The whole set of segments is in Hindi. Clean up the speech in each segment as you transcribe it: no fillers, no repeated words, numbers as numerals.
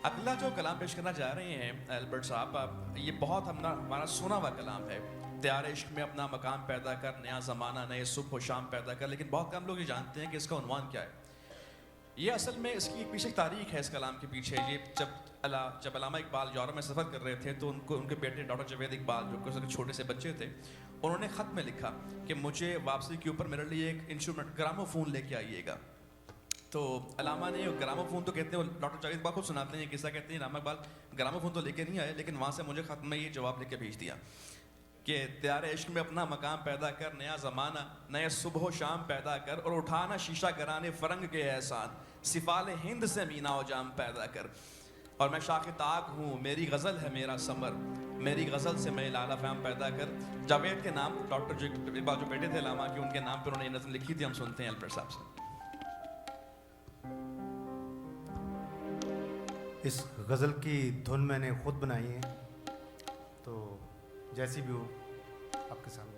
अगला जो कलाम पेश करना जा रहे हैं एल्बर्ट साहब, ये बहुत हमारा सुना हुआ कलाम है। त्यारे इश्क में अपना मकाम पैदा कर, नया ज़माना नए सुबह शाम पैदा कर। लेकिन बहुत कम लोग ये जानते हैं कि इसका उन्वान क्या है। ये असल में इसकी एक पीछे तारीख है इस कलाम के पीछे। ये जब अल्लामा इकबाल यूरोप में सफ़र कर रहे थे तो उनके बेटे डॉक्टर जावेद इकबाल, जो कि उसके छोटे से बच्चे थे, उन्होंने ख़त में लिखा कि मुझे वापसी के ऊपर मेरे लिए एक इंस्ट्रूमेंट ग्रामोफोन लेके आइएगा। तो अलामा ने ग्रामोफोन, तो कहते हैं डॉक्टर जावेद इकबाल खुद सुनाते हैं किस्सा, कहते हैं अलामा इकबाल ग्रामोफोन तो लेके नहीं आए, लेकिन वहाँ से मुझे ख़त में ये जवाब लिख के भेज दिया कि त्यारे इश्क में अपना मकाम पैदा कर, नया ज़माना नए सुबह शाम पैदा कर, और उठाना शीशा कराने फ़रंग के एहसान, सिफाले हिंद से मीना व जाम पैदा कर। और मैं शाख ताक हूँ, मेरी गज़ल है मेरा समर, मेरी गज़ल से मैं लाला फ़ाम पैदा कर। जावेद के नाम डॉक्टर इकबाल जो बेटे थे अलामा के, उनके नाम पर उन्होंने ये नज़म लिखी थी। हम सुनते हैं एल्बर्ट साहब से। इस गज़ल की धुन मैंने खुद बनाई है, तो जैसी भी हो आपके सामने।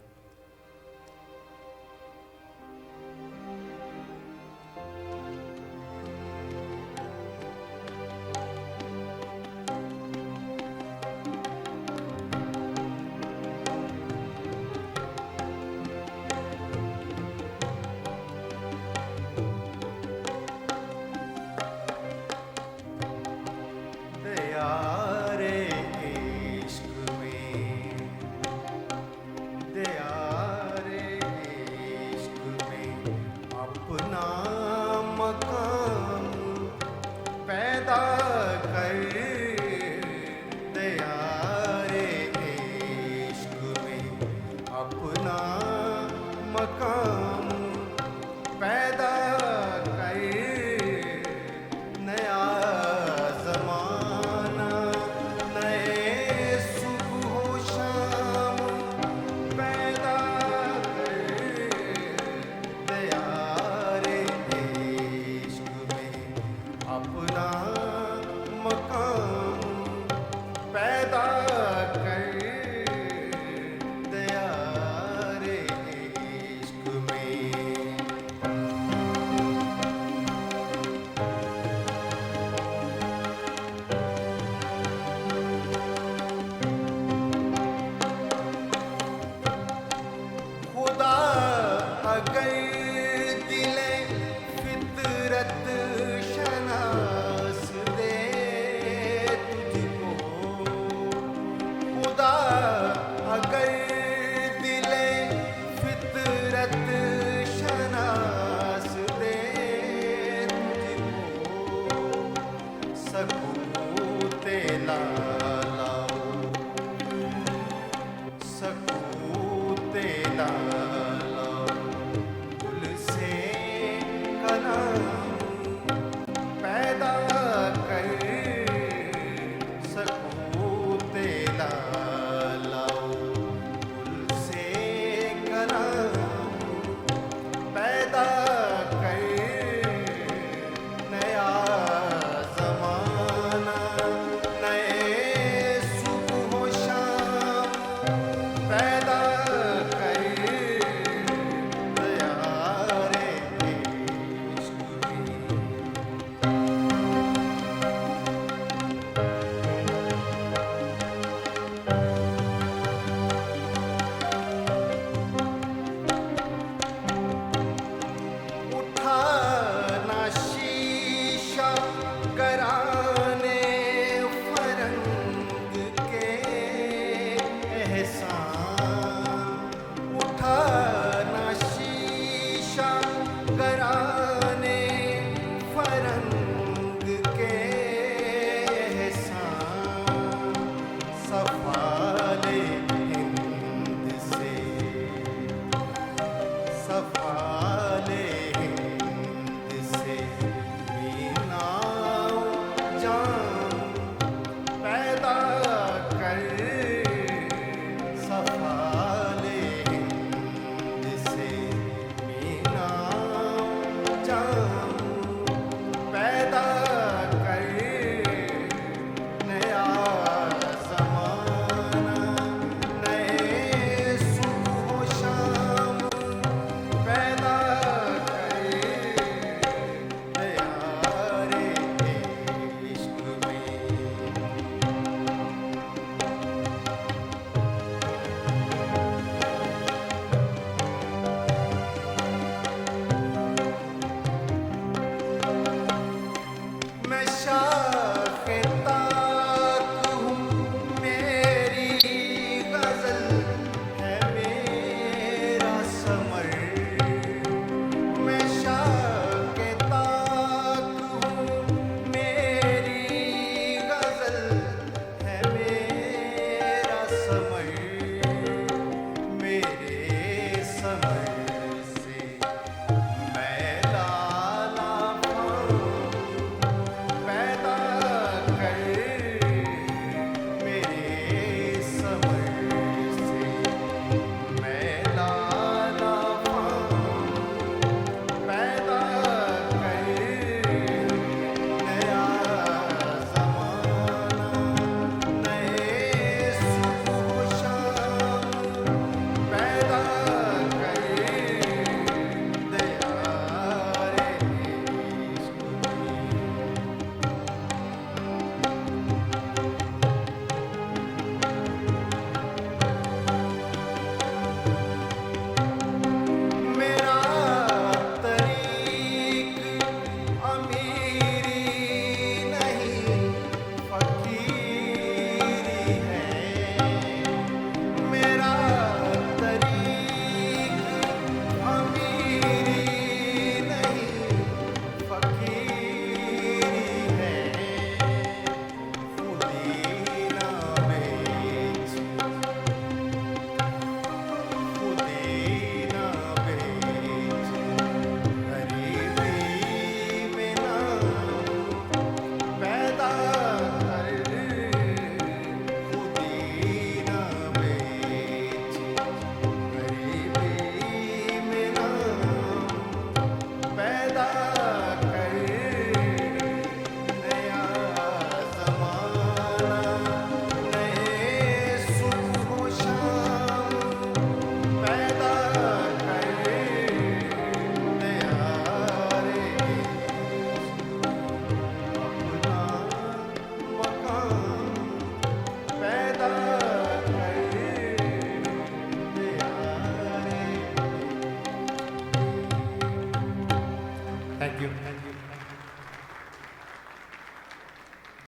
जान